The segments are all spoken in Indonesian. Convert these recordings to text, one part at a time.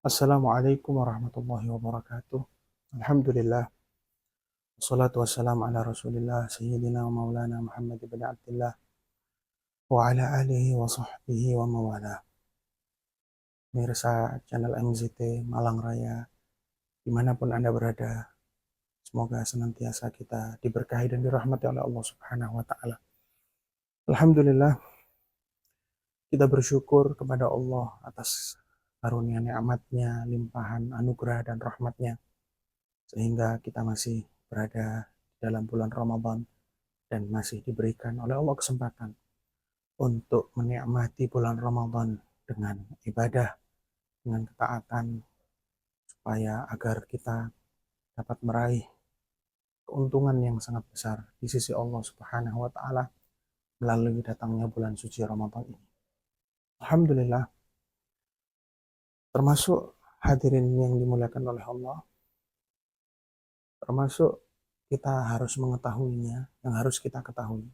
Assalamualaikum warahmatullahi wabarakatuh. Alhamdulillah. Wassalatu wassalamu ala rasulillah Sayyidina wa maulana Muhammad ibn Abdullah wa ala alihi wa sahbihi wa mawala. Mirsa channel MZT Malang Raya, dimanapun Anda berada, semoga senantiasa kita diberkahi dan dirahmati oleh Allah Subhanahu wa Ta'ala. Alhamdulillah, kita bersyukur kepada Allah atas karunia nikmatnya, limpahan anugerah dan rahmatnya, sehingga kita masih berada dalam bulan Ramadan dan masih diberikan oleh Allah kesempatan untuk menikmati bulan Ramadan dengan ibadah, dengan ketaatan, supaya agar kita dapat meraih keuntungan yang sangat besar di sisi Allah Subhanahu wa Ta'ala melalui datangnya bulan suci Ramadan ini. Alhamdulillah, termasuk hadirin yang dimuliakan oleh Allah, termasuk kita harus mengetahuinya, yang harus kita ketahui.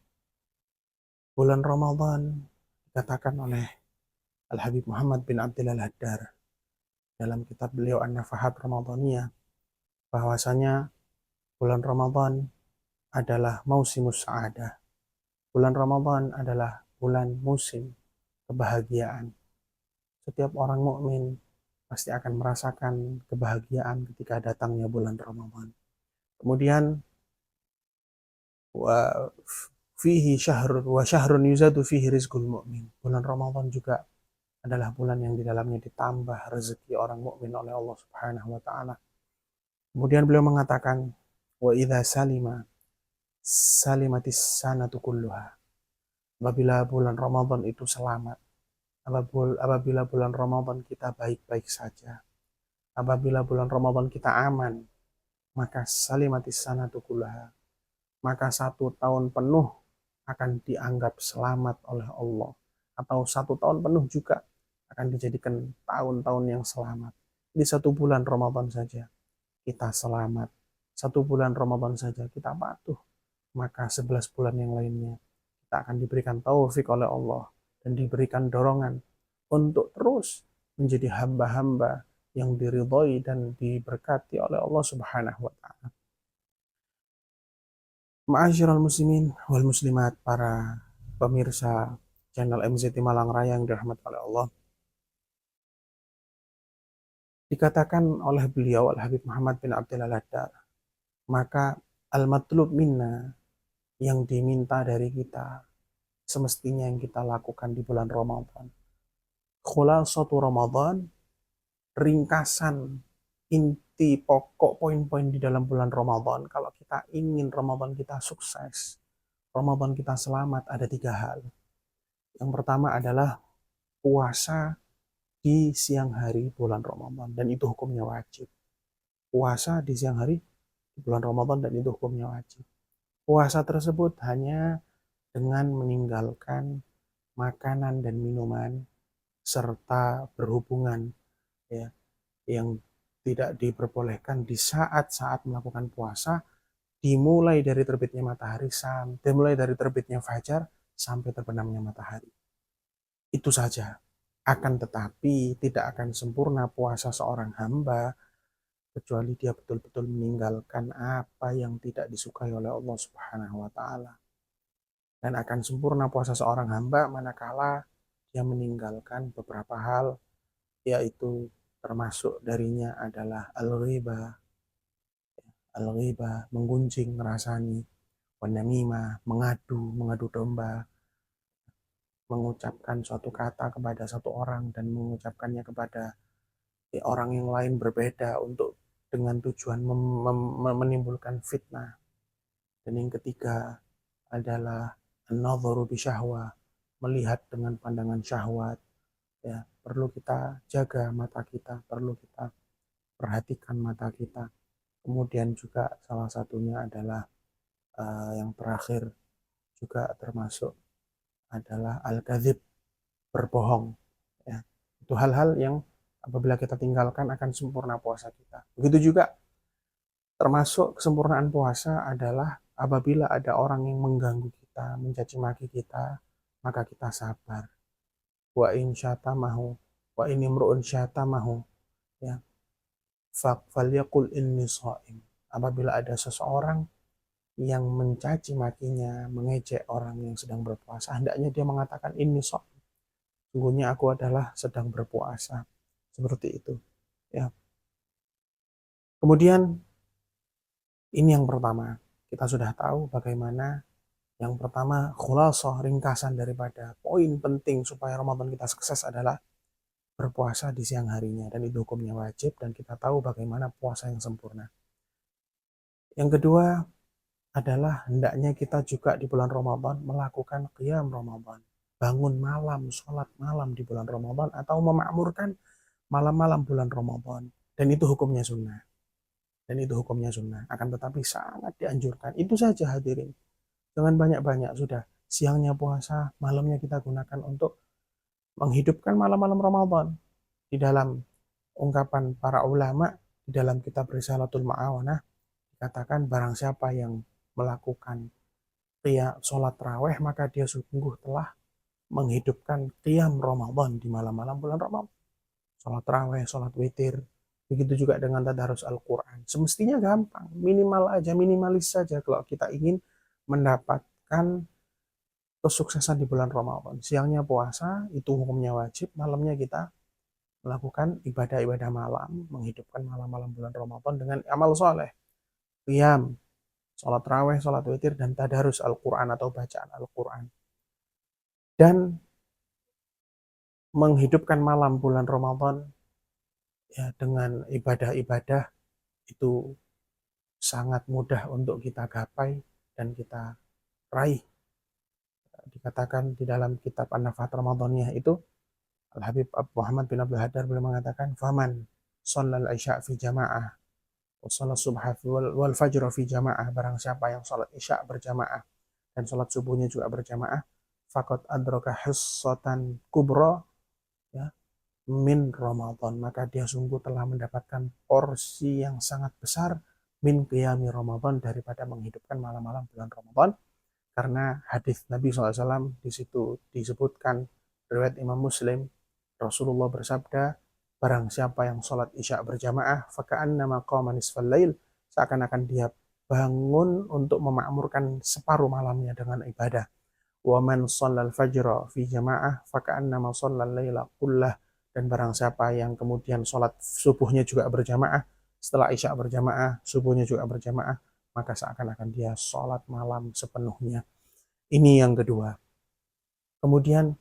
Bulan Ramadan dikatakan oleh Al-Habib Muhammad bin Abdullah Al-Haddar dalam kitab beliau An-Nafahat Ramadaniyah, bahwasanya bulan Ramadan adalah mausimus sa'adah. Bulan Ramadan adalah bulan musim kebahagiaan. Setiap orang mukmin pasti akan merasakan kebahagiaan ketika datangnya bulan Ramadan. Kemudian wa fihi syahrun wa syahrun yuzadu fihi rizqul mu'min. Bulan Ramadan juga adalah bulan yang di dalamnya ditambah rezeki orang mukmin oleh Allah Subhanahu wa taala. Kemudian beliau mengatakan, wa idza salimatis sanatu kulluha. Apabila bulan Ramadan itu selamat, apabila bulan Ramadan kita baik-baik saja, apabila bulan Ramadan kita aman, maka salimatis sanatu kulluha, maka 1 tahun penuh akan dianggap selamat oleh Allah, atau 1 tahun penuh juga akan dijadikan tahun-tahun yang selamat. Di 1 bulan Ramadan saja kita selamat, 1 bulan Ramadan saja kita patuh, maka 11 bulan yang lainnya kita akan diberikan taufik oleh Allah dan diberikan dorongan untuk terus menjadi hamba-hamba yang diridhoi dan diberkati oleh Allah Subhanahu wa taala. Ma'asyiral muslimin wal muslimat, para pemirsa channel MZT Malang Raya yang dirahmati oleh Allah. Dikatakan oleh beliau Al-Habib Muhammad bin Abdullah Al-Haddar, maka al-matlub minna, yang diminta dari kita, semestinya yang kita lakukan di bulan Ramadan. Khulasatu Ramadan, ringkasan inti pokok poin-poin di dalam bulan Ramadan. Kalau kita ingin Ramadan kita sukses, Ramadan kita selamat, ada 3 hal. Yang pertama adalah puasa di siang hari bulan Ramadan, dan itu hukumnya wajib. Puasa di siang hari di bulan Ramadan dan itu hukumnya wajib. Puasa tersebut hanya dengan meninggalkan makanan dan minuman serta berhubungan, ya, yang tidak diperbolehkan di saat-saat melakukan puasa, dimulai dari terbitnya matahari dimulai dari terbitnya fajar sampai terbenamnya matahari. Itu saja. Akan tetapi tidak akan sempurna puasa seorang hamba kecuali dia betul-betul meninggalkan apa yang tidak disukai oleh Allah Subhanahu wa taala. Dan akan sempurna puasa seorang hamba manakala dia meninggalkan beberapa hal, yaitu termasuk darinya adalah al-ghibah, menggunjing, ngerasani, wanamimah, mengadu domba, mengucapkan suatu kata kepada satu orang dan mengucapkannya kepada orang yang lain berbeda untuk dengan tujuan menimbulkan fitnah. Dan yang ketiga adalah an-nadharu bisyahwah, melihat dengan pandangan syahwat. Ya, perlu kita jaga mata kita, perlu kita perhatikan mata kita. Kemudian juga salah satunya adalah yang terakhir juga termasuk adalah al-kadzib, berbohong. Ya, itu hal-hal yang apabila kita tinggalkan akan sempurna puasa kita. Begitu juga termasuk kesempurnaan puasa adalah apabila ada orang yang mengganggu kita, mencaci maki kita, maka kita sabar. Wa in syatamahu wa in imru'un syatamahu Ya, falyaqul inni shaim. Apabila ada seseorang yang mencaci makinya, mengejek orang yang sedang berpuasa, hendaknya dia mengatakan inni shaim. Sungguhnya aku adalah sedang berpuasa. Seperti itu. Ya. Kemudian ini yang pertama. Kita sudah tahu bagaimana yang pertama khulasah ringkasan daripada poin penting supaya Ramadan kita sukses adalah berpuasa di siang harinya, dan itu hukumnya wajib dan kita tahu bagaimana puasa yang sempurna. Yang kedua adalah hendaknya kita juga di bulan Ramadan melakukan qiyam Ramadan. Bangun malam, sholat malam di bulan Ramadan atau memakmurkan malam-malam bulan Ramadan. Dan itu hukumnya sunnah. Dan itu hukumnya sunnah. Akan tetapi sangat dianjurkan. Itu saja hadirin. Jangan banyak-banyak sudah. Siangnya puasa, malamnya kita gunakan untuk menghidupkan malam-malam Ramadan. Di dalam ungkapan para ulama, di dalam kitab Risalatul Ma'awanah, dikatakan barang siapa yang melakukan sholat tarawih, maka dia sungguh telah menghidupkan qiyam Ramadan di malam-malam bulan Ramadan. Sholat tarawih, sholat witir, begitu juga dengan tadarus Al-Quran. Semestinya gampang, minimal aja, minimalis saja kalau kita ingin mendapatkan kesuksesan di bulan Ramadan. Siangnya puasa, itu hukumnya wajib, malamnya kita melakukan ibadah-ibadah malam, menghidupkan malam-malam bulan Ramadan dengan amal soleh, qiyam, sholat raweh, sholat witir, dan tadarus Al-Quran atau bacaan Al-Quran. Dan menghidupkan malam bulan Ramadan ya dengan ibadah-ibadah itu sangat mudah untuk kita gapai dan kita raih. Dikatakan di dalam kitab An-Nafahat Ramadaniyah itu, Al-Habib Muhammad bin Abdul Haddad beliau mengatakan, faman shallal isya fi jamaah wa shalat subha wal fajr fi jamaah, barang siapa yang salat isya berjamaah dan salat subuhnya juga berjamaah, faqad adraka hissatan kubra, ya, min Ramadan, maka dia sungguh telah mendapatkan porsi yang sangat besar min qiyami Ramadan, daripada menghidupkan malam-malam bulan Ramadan. Karena hadis Nabi SAW di situ disebutkan, riwayat Imam Muslim, Rasulullah bersabda, barang siapa yang sholat isya berjamaah, faka'annama qama nisfal lail, seakan-akan dia bangun untuk memakmurkan separuh malamnya dengan ibadah. Wa man shallal fajra fi jamaah, faka'annama shallal laila kullah, dan barang siapa yang kemudian sholat subuhnya juga berjamaah, setelah isya berjamaah, subuhnya juga berjamaah, maka seakan-akan dia sholat malam sepenuhnya. Ini yang kedua. Kemudian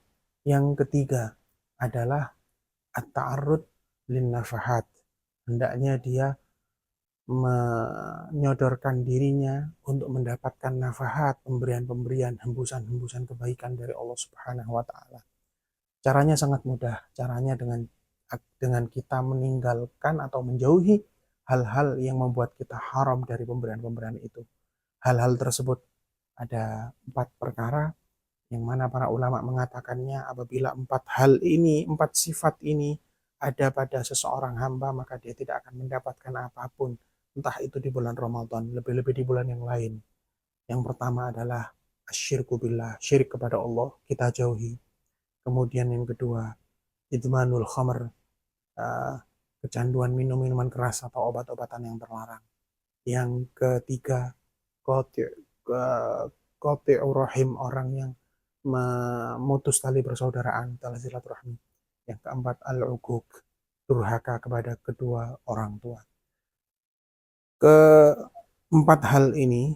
yang ketiga adalah at-ta'arrud lin nafahat. Hendaknya dia menyodorkan dirinya untuk mendapatkan nafahat, pemberian-pemberian, hembusan-hembusan kebaikan dari Allah Subhanahu wa taala. Caranya sangat mudah. Caranya dengan kita meninggalkan atau menjauhi hal-hal yang membuat kita haram dari pemberian-pemberian itu. Hal-hal tersebut ada 4 perkara yang mana para ulama mengatakannya, apabila 4 hal ini, 4 sifat ini ada pada seseorang hamba, maka dia tidak akan mendapatkan apapun, entah itu di bulan Ramadan, lebih-lebih di bulan yang lain. Yang pertama adalah asyirku billah, syirik kepada Allah, kita jauhi. Kemudian yang kedua, idmanul khamr, kecanduan minum minuman keras atau obat-obatan yang terlarang. Yang ketiga, qati'ur rahim, orang yang memutus tali persaudaraan, tali silaturahmi. Yang keempat, al-uquq, durhaka kepada kedua orang tua. Keempat hal ini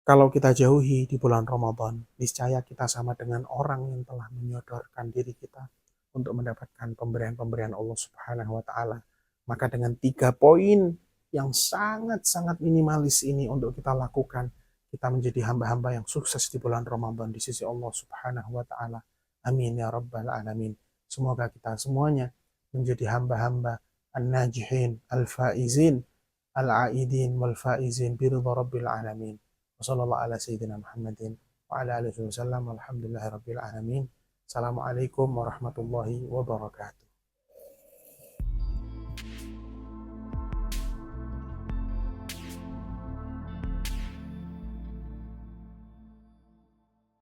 kalau kita jauhi di bulan Ramadan, niscaya kita sama dengan orang yang telah menyodorkan diri kita untuk mendapatkan pemberian-pemberian Allah Subhanahu wa taala. Maka dengan 3 poin yang sangat-sangat minimalis ini untuk kita lakukan, kita menjadi hamba-hamba yang sukses di bulan Ramadan di sisi Allah Subhanahu wa taala. Amin ya rabbal alamin. Semoga kita semuanya menjadi hamba-hamba an-najihin, al-faizin, al-aidin wal faizin bi ridha rabbil alamin. Wassallallahu ala sayyidina Muhammadin wa ala alihi wasallam walhamdulillahi rabbil alamin. Assalamualaikum warahmatullahi wabarakatuh.